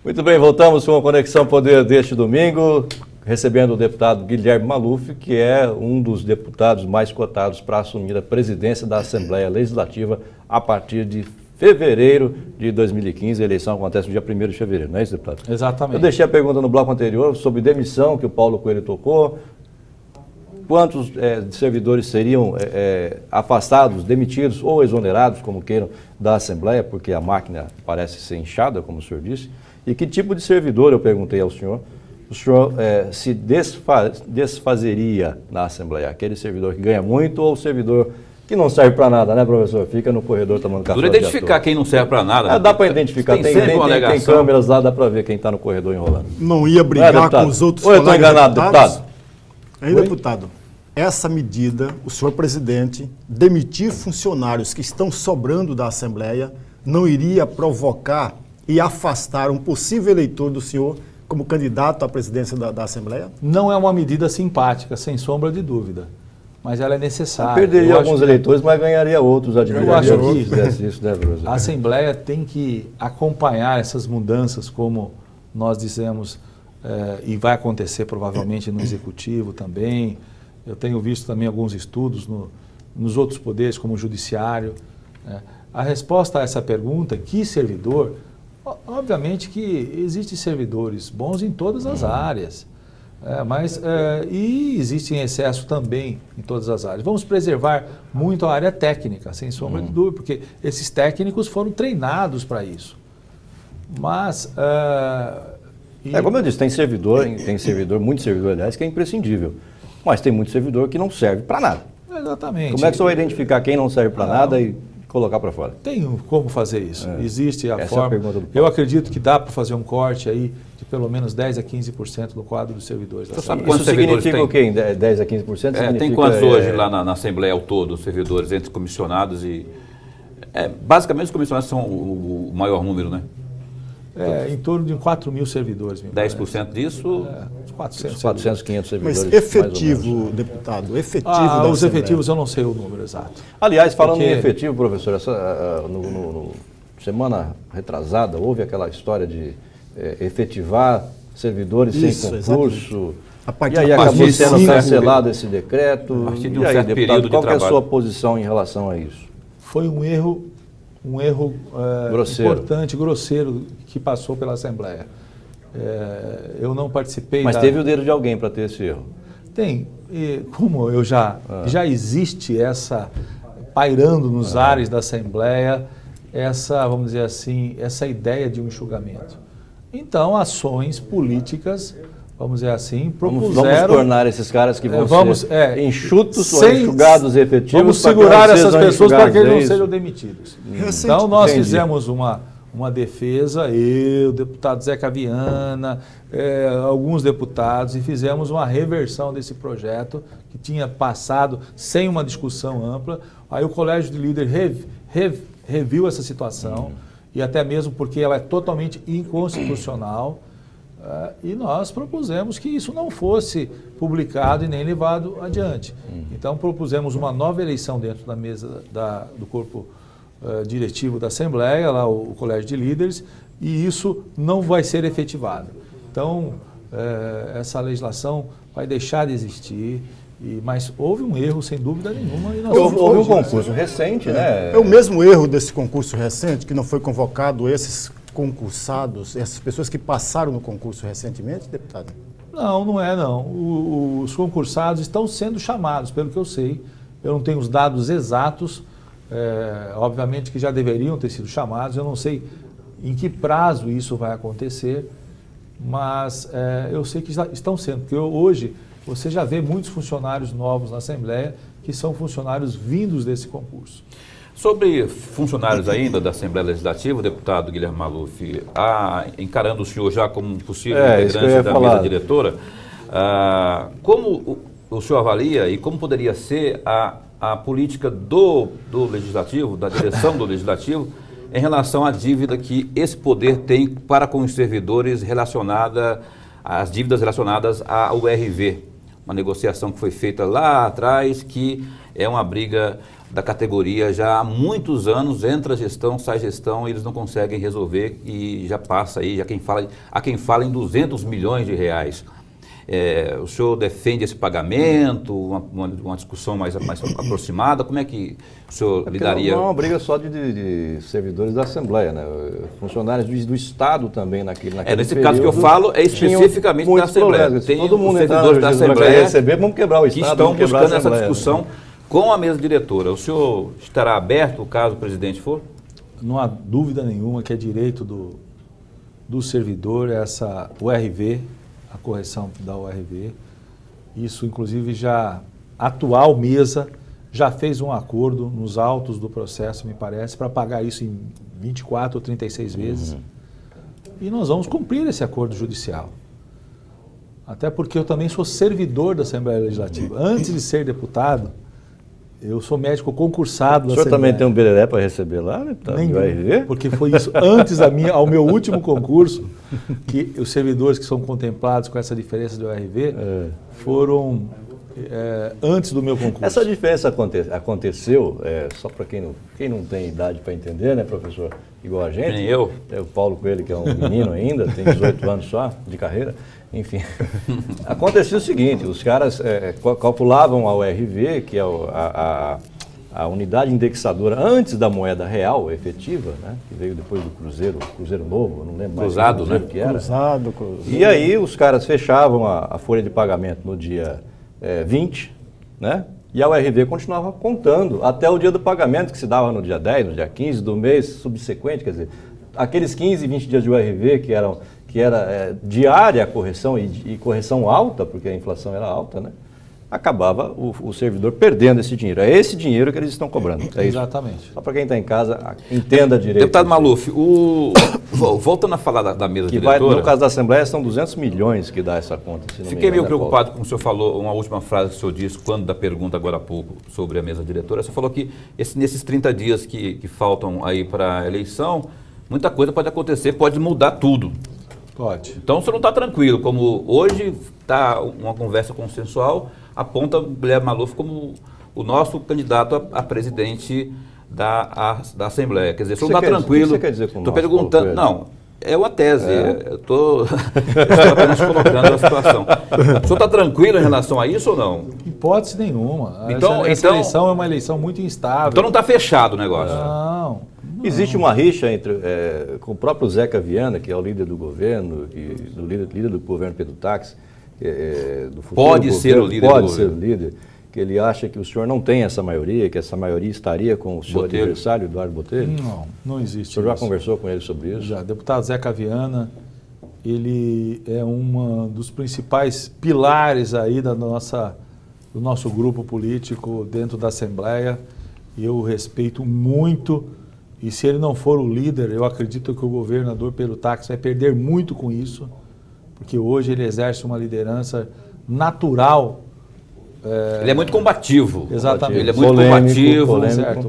Muito bem, voltamos com a Conexão Poder deste domingo, recebendo o deputado Guilherme Maluf, que é um dos deputados mais cotados para assumir a presidência da Assembleia Legislativa a partir de fevereiro de 2015. A eleição acontece no dia 1º de fevereiro, não é isso, deputado? Exatamente. Eu deixei a pergunta no bloco anterior sobre demissão, que o Paulo Coelho tocou. Quantos servidores seriam afastados, demitidos ou exonerados, como queiram, da Assembleia, porque a máquina parece ser inchada, como o senhor disse? E que tipo de servidor, eu perguntei ao senhor, o senhor se desfazeria na Assembleia? Aquele servidor que ganha muito ou o servidor que não serve para nada, né, professor? Fica no corredor tomando café. Dura identificar quem não serve para nada. Dá para identificar, tem câmeras lá, dá para ver quem está no corredor enrolando. Não ia brigar com os outros colegas. Ou eu estou enganado, deputado? Deputado, essa medida, o senhor presidente, demitir funcionários que estão sobrando da Assembleia, não iria provocar e afastar um possível eleitor do senhor como candidato à presidência da Assembleia? Não é uma medida simpática, sem sombra de dúvida, mas ela é necessária. Perderia alguns eleitores, mas ganharia outros. Eu acho que isso, né, a Assembleia tem que acompanhar essas mudanças, como nós dissemos, e vai acontecer provavelmente no Executivo também. Eu tenho visto também alguns estudos nos outros poderes, como o Judiciário. A resposta a essa pergunta, que servidor... Obviamente que existem servidores bons em todas as áreas, e existe excesso também em todas as áreas. Vamos preservar muito a área técnica, sem sombra de dúvida, porque esses técnicos foram treinados para isso. Mas... como eu disse, tem servidor, muito servidor, aliás, que é imprescindível. Mas tem muito servidor que não serve para nada. Exatamente. Como é que você vai identificar quem não serve para nada e colocar para fora? Tem como fazer isso. Existe a forma. Eu acredito que dá para fazer um corte aí de pelo menos 10 a 15% do quadro dos servidores. Você sabe quantos servidores significa tem? O quê? 10 a 15%? Tem quantos hoje lá na Assembleia ao todo, os servidores, entre comissionados e... basicamente os comissionados são o maior número, né? Em torno de 4 mil servidores. 10% disso? 400, 500 servidores. Mas efetivo, deputado, efetivo os efetivos eu não sei o número exato. Aliás, falando em efetivo, professor, semana retrasada houve aquela história de efetivar servidores sem concurso. E aí acabou sendo cancelado esse decreto. A partir de um certo período de trabalho. Qual é a sua posição em relação a isso? Foi um erro importante, grosseiro, que passou pela Assembleia. Eu não participei. Mas teve o dedo de alguém para ter esse erro? Tem. Como eu já existe essa, pairando nos ares da Assembleia, vamos dizer assim, essa ideia de um enxugamento. Então, ações políticas, vamos dizer assim, propuseram... Vamos tornar esses caras que vão ser enxutos ou enxugados efetivos. Vamos segurar essas pessoas para que eles não sejam demitidos. Então, nós fizemos uma defesa, eu, deputado Zeca Viana, alguns deputados, e fizemos uma reversão desse projeto que tinha passado sem uma discussão ampla. Aí o Colégio de Líderes reviu essa situação, e até mesmo porque ela é totalmente inconstitucional, e nós propusemos que isso não fosse publicado e nem levado adiante. Então propusemos uma nova eleição dentro da mesa do corpo diretivo da Assembleia, lá o Colégio de Líderes, e isso não vai ser efetivado. Então, essa legislação vai deixar de existir, mas houve um erro, sem dúvida nenhuma. E houve um concurso recente, né? É o mesmo erro desse concurso recente, que não foi convocado esses concursados, essas pessoas que passaram no concurso recentemente, deputado? Não, não é não. Os concursados estão sendo chamados, pelo que eu sei. Eu não tenho os dados exatos, obviamente que já deveriam ter sido chamados, eu não sei em que prazo isso vai acontecer, mas eu sei que estão sendo, porque hoje você já vê muitos funcionários novos na Assembleia que são funcionários vindos desse concurso. Sobre funcionários ainda da Assembleia Legislativa, o deputado Guilherme Maluf, encarando o senhor já como um possível integrante da mesa diretora, como o senhor avalia e como poderia ser a política do Legislativo, da direção do Legislativo, em relação à dívida que esse poder tem para com os servidores às dívidas relacionadas ao URV? uma negociação que foi feita lá atrás, que é uma briga da categoria já há muitos anos, entra a gestão, sai a gestão, eles não conseguem resolver e já passa aí, há quem fala em 200 milhões de reais. O senhor defende esse pagamento, uma discussão mais aproximada? Como é que o senhor lidaria? Não é uma briga só de servidores da Assembleia, né? Funcionários do Estado também naquele nesse caso que eu falo é especificamente da Assembleia. Tem todo mundo servidores da Assembleia receber, vamos quebrar o Estado, que estão buscando essa discussão com a mesa diretora. O senhor estará aberto caso o presidente for? Não há dúvida nenhuma que é direito do servidor essa URV, a correção da URV. Isso, inclusive, a atual mesa já fez um acordo nos autos do processo, me parece, para pagar isso em 24 ou 36 vezes. E nós vamos cumprir esse acordo judicial. Até porque eu também sou servidor da Assembleia Legislativa. Antes de ser deputado, eu sou médico concursado da Assembleia. O senhor também tem um bereré para receber lá, né? Nenhum, porque foi isso antes ao meu último concurso, que os servidores que são contemplados com essa diferença do URV foram antes do meu concurso. Essa diferença aconteceu, só para quem não tem idade para entender, né, professor? Igual a gente. Nem eu. O Paulo Coelho, que é um menino ainda, tem 18 anos só de carreira. Enfim, acontecia o seguinte, os caras calculavam a URV, que é a unidade indexadora antes da moeda real efetiva, né, que veio depois do Cruzeiro Novo, não lembro mais Cruzado, né? Que era. Cruzado. E aí os caras fechavam a folha de pagamento no dia 20, né, e a URV continuava contando até o dia do pagamento, que se dava no dia 10, no dia 15 do mês subsequente, quer dizer, aqueles 15, 20 dias de URV que era diária a correção e correção alta, porque a inflação era alta, né? Acabava o servidor perdendo esse dinheiro. É esse dinheiro que eles estão cobrando. É Exatamente. Isso. Só para quem está em casa, entenda direito. Deputado Maluf, voltando a falar da mesa diretora... No caso da Assembleia, são 200 milhões que dá essa conta. Fiquei meio preocupado com o senhor falou, uma última frase que o senhor disse, quando da pergunta agora há pouco sobre a mesa diretora. O senhor falou que nesses 30 dias que faltam aí para a eleição, muita coisa pode acontecer, pode mudar tudo. Pode. Então o senhor não está tranquilo, como hoje está uma conversa consensual, aponta o Guilherme Maluf como o nosso candidato a presidente da Assembleia. Quer dizer, o senhor não está tranquilo. O que você quer dizer com Estou perguntando. Não, é uma tese. Eu estou apenas colocando a situação. O senhor está tranquilo em relação a isso ou não? Hipótese nenhuma. Essa eleição é uma eleição muito instável. Então não está fechado o negócio. Não. Existe uma rixa com o próprio Zeca Viana, que é o líder do governo, líder do governo Pedro Táxi, do futuro pode ser o líder pode ser o líder, que ele acha que o senhor não tem essa maioria, que essa maioria estaria com o seu adversário, Eduardo Botelho? Não existe. O senhor já conversou com ele sobre isso? Já. Deputado Zeca Viana, ele é um dos principais pilares aí do nosso grupo político dentro da Assembleia. Eu respeito muito. E se ele não for o líder, eu acredito que o governador Pedro Táxi vai perder muito com isso, porque hoje ele exerce uma liderança natural. Ele é muito combativo. Exatamente. Ele é muito combativo,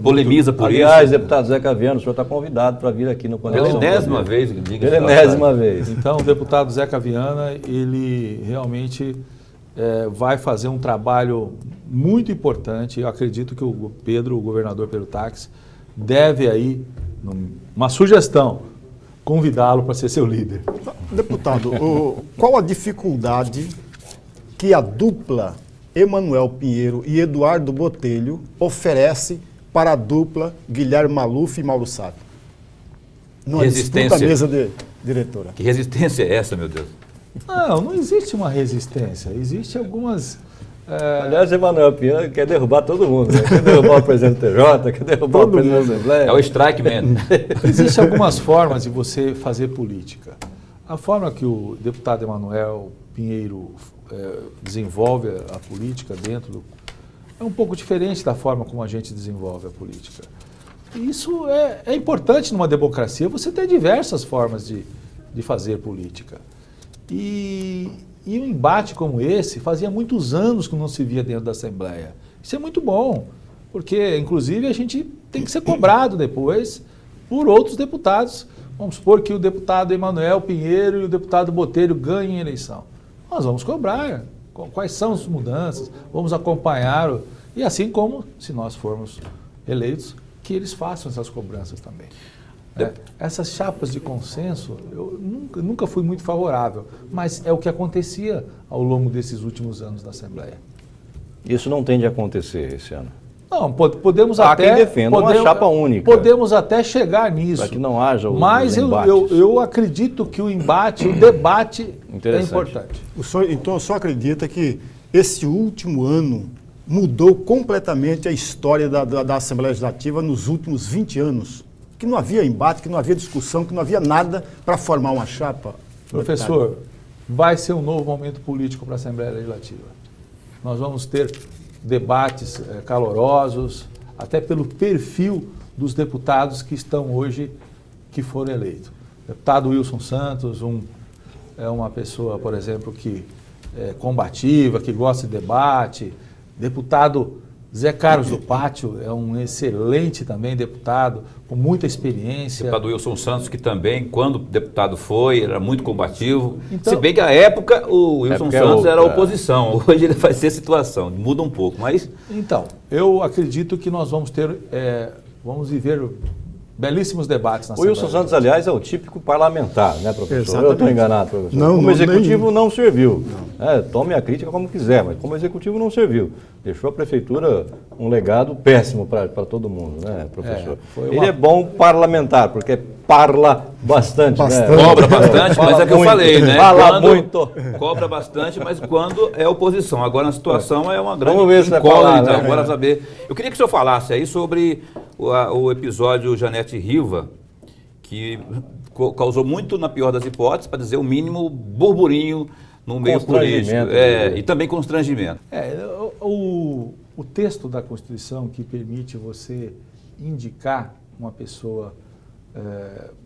polemiza por isso. Aliás, deputado Zeca Viana, o senhor está convidado para vir aqui no Conexão. Pela enésima vez, diga-se. Pela enésima vez. Então, o deputado Zeca Viana, ele realmente vai fazer um trabalho muito importante. Eu acredito que o governador Pedro Táxi, deve aí, uma sugestão, convidá-lo para ser seu líder. Deputado, qual a dificuldade que a dupla Emanuel Pinheiro e Eduardo Botelho oferece para a dupla Guilherme Maluf e Mauro Sávio? Não resistência. A mesa diretora. Que resistência é essa, meu Deus? Não existe uma resistência. Existem algumas... Aliás, Emanuel Pinheiro quer derrubar todo mundo, né? Quer derrubar o presidente do TJ, quer derrubar o presidente da Assembleia. É o strike man. Existem algumas formas de você fazer política. A forma que o deputado Emanuel Pinheiro desenvolve a política é um pouco diferente da forma como a gente desenvolve a política. E isso é importante numa democracia, você ter diversas formas de fazer política. E um embate como esse, fazia muitos anos que não se via dentro da Assembleia. Isso é muito bom, porque, inclusive, a gente tem que ser cobrado depois por outros deputados. Vamos supor que o deputado Emanuel Pinheiro e o deputado Botelho ganhem a eleição. Nós vamos cobrar quais são as mudanças, vamos acompanhar, e assim como, se nós formos eleitos, que eles façam essas cobranças também. Essas chapas de consenso, eu nunca fui muito favorável, mas é o que acontecia ao longo desses últimos anos da Assembleia. Isso não tende a acontecer esse ano? Não, podemos até... Há quem defenda uma chapa única. Podemos até chegar nisso. Para que não haja mas eu acredito que o embate, o debate é importante. Então o senhor acredita que esse último ano mudou completamente a história da Assembleia Legislativa nos últimos 20 anos? Que não havia embate, que não havia discussão, que não havia nada para formar uma chapa? Professor, vai ser um novo momento político para a Assembleia Legislativa. Nós vamos ter debates calorosos, até pelo perfil dos deputados que estão hoje, que foram eleitos. O deputado Wilson Santos, é uma pessoa, por exemplo, que é combativa, que gosta de debate. Deputado Zé Carlos do Pátio é um excelente também deputado, com muita experiência. Deputado Wilson Santos, que também, quando deputado foi, era muito combativo. Então, se bem que à época o Wilson Santos era oposição, hoje ele vai ser situação, muda um pouco, mas... Então, eu acredito que nós vamos ter, vamos viver belíssimos debates na Assembleia. O Wilson Santos, aliás, é o típico parlamentar, né, professor? Exatamente. Eu estou enganado, professor. Não, como executivo não serviu. Tome a crítica como quiser, mas como executivo não serviu. Deixou a prefeitura um legado péssimo para todo mundo, né, professor? Ele é bom parlamentar, porque parla bastante. Né? Cobra bastante, mas é que eu falei, né? Fala muito. Cobra bastante, mas quando é oposição. Agora a situação é uma grande incógnita. Então, bora saber. Eu queria que o senhor falasse aí sobre o episódio Janete Riva, que causou muito, na pior das hipóteses, para dizer o mínimo, burburinho no meio político. E também constrangimento. O texto da Constituição que permite você indicar uma pessoa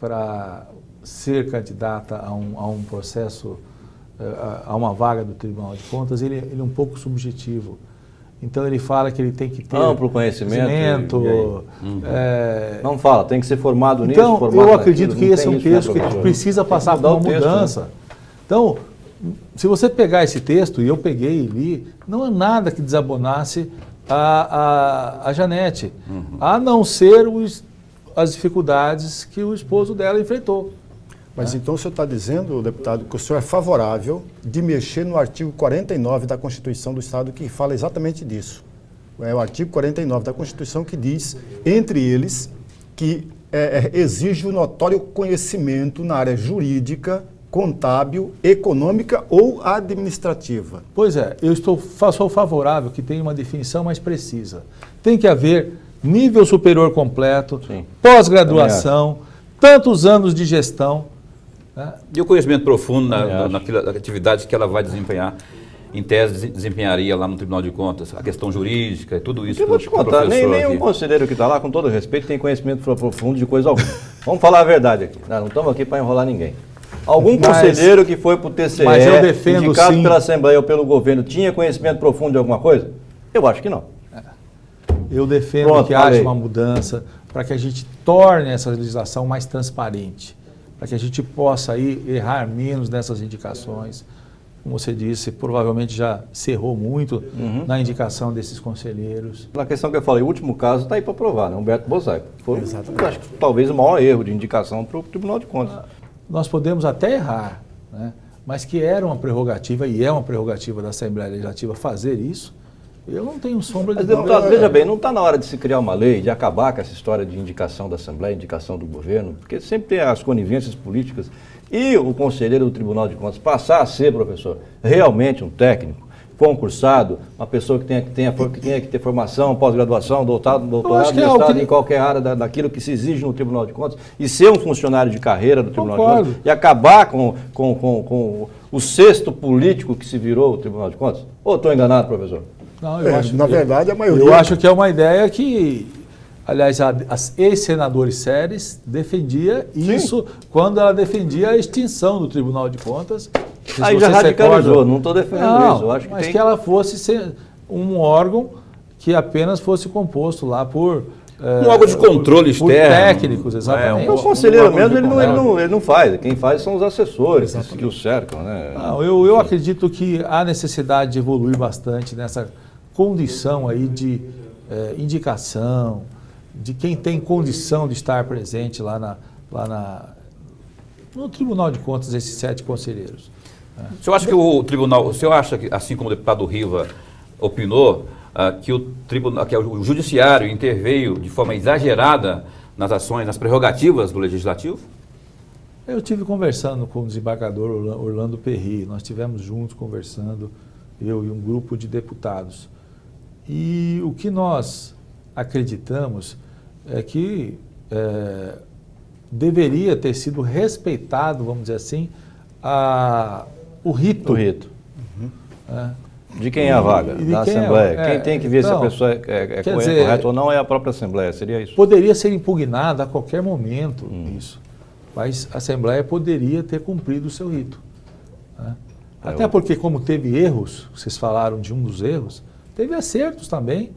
para ser candidata a um processo, a uma vaga do Tribunal de Contas, ele é um pouco subjetivo. Então ele fala que ele tem que ter amplo conhecimento. Não fala, tem que ser formado nisso. Então eu acredito que esse é um texto que precisa passar por uma mudança. Né? Então, se você pegar esse texto, e eu peguei e li, não há nada que desabonasse a Janete, a não ser as dificuldades que o esposo dela enfrentou. Mas então o senhor está dizendo, deputado, que o senhor é favorável de mexer no artigo 49 da Constituição do Estado, que fala exatamente disso. É o artigo 49 da Constituição que diz, entre eles, que exige o notório conhecimento na área jurídica, contábil, econômica ou administrativa. Pois é, sou favorável que tenha uma definição mais precisa. Tem que haver nível superior completo, pós-graduação, tantos anos de gestão. E o conhecimento profundo naquela atividade que ela vai desempenhar, em tese desempenharia lá no Tribunal de Contas, a questão jurídica e tudo isso. Eu vou te contar, nenhum conselheiro que está lá, com todo respeito, tem conhecimento profundo de coisa alguma. Vamos falar a verdade aqui, não estamos aqui para enrolar ninguém. Algum conselheiro que foi para o TCE, indicado pela Assembleia ou pelo governo, tinha conhecimento profundo de alguma coisa? Eu acho que não. Eu defendo que haja uma mudança para que a gente torne essa legislação mais transparente, para que a gente possa aí errar menos nessas indicações. Como você disse, provavelmente já se errou muito na indicação desses conselheiros. Na questão que eu falei, o último caso está aí para provar, né? Humberto Bozaico. Foi, acho que talvez o maior erro de indicação para o Tribunal de Contas. Nós podemos até errar, né? Mas que era uma prerrogativa, e é uma prerrogativa da Assembleia Legislativa fazer isso, eu não tenho sombra de dúvida. Deputado, veja bem, não está na hora de se criar uma lei, de acabar com essa história de indicação da Assembleia, indicação do governo, porque sempre tem as conivências políticas, e o conselheiro do Tribunal de Contas passar a ser, professor, realmente um técnico, concursado, uma pessoa que tenha que ter formação, pós-graduação, doutorado, mestrado em qualquer área daquilo que se exige no Tribunal de Contas, e ser um funcionário de carreira do Tribunal de Contas, e acabar com o cesto político que se virou o Tribunal de Contas? Ou estou enganado, professor? Não, eu acho na verdade, a maioria... Eu acho que é uma ideia que, aliás, as ex-senadores Séries defendia isso quando ela defendia a extinção do Tribunal de Contas. Aí já radicalizou, não estou defendendo isso. Eu acho que que ela fosse um órgão que apenas fosse composto lá por Um órgão de controle externo. Técnicos, exatamente. O conselheiro mesmo, ele não faz. Quem faz são os assessores que o cercam, né? Não, eu acredito que há necessidade de evoluir bastante nessa condição aí de indicação, de quem tem condição de estar presente lá no Tribunal de Contas, esses 7 conselheiros. O senhor acha que o tribunal, o senhor acha que, assim como o deputado Riva opinou, que o judiciário interveio de forma exagerada nas ações, nas prerrogativas do legislativo? Eu estive conversando com o desembargador Orlando Perry, nós estivemos juntos conversando, eu e um grupo de deputados. E o que nós acreditamos é que deveria ter sido respeitado, vamos dizer assim, o rito. O rito. De quem é a vaga? Da Assembleia. Quem tem que ver se a pessoa é correta ou não é a própria Assembleia, seria isso? Poderia ser impugnado a qualquer momento isso, mas a Assembleia poderia ter cumprido o seu rito. Até porque, como teve erros, vocês falaram de um dos erros, teve acertos também.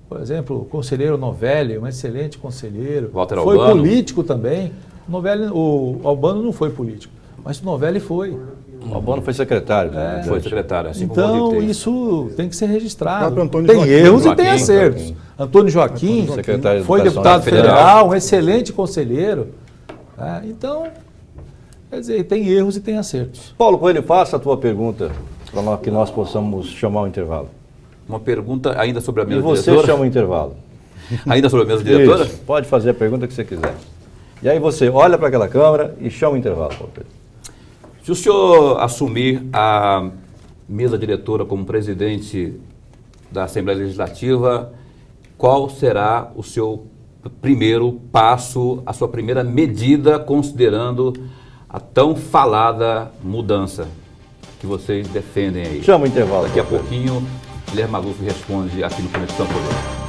Por exemplo, o conselheiro Novelli, um excelente conselheiro, Walter foi Albano. Político também. O Albano não foi político, mas o Novelli foi. O Albano foi secretário. Foi secretário. Assim então, isso tem que ser registrado. Tem erros e tem acertos. Antônio Joaquim foi deputado federal, um excelente conselheiro. Então, quer dizer, tem erros e tem acertos. Paulo Coelho, faça a tua pergunta para que nós possamos chamar o intervalo. Uma pergunta ainda sobre a mesa diretora. E você chama o intervalo. Ainda sobre a mesa diretora? Isso, pode fazer a pergunta que você quiser. E aí você olha para aquela câmera e chama o intervalo, Paulo Coelho. Se o senhor assumir a mesa diretora como presidente da Assembleia Legislativa, qual será o seu primeiro passo, a sua primeira medida, considerando a tão falada mudança que vocês defendem aí? Chama o intervalo. Daqui a pouquinho, Guilherme Maluf responde aqui no Conexão Poder.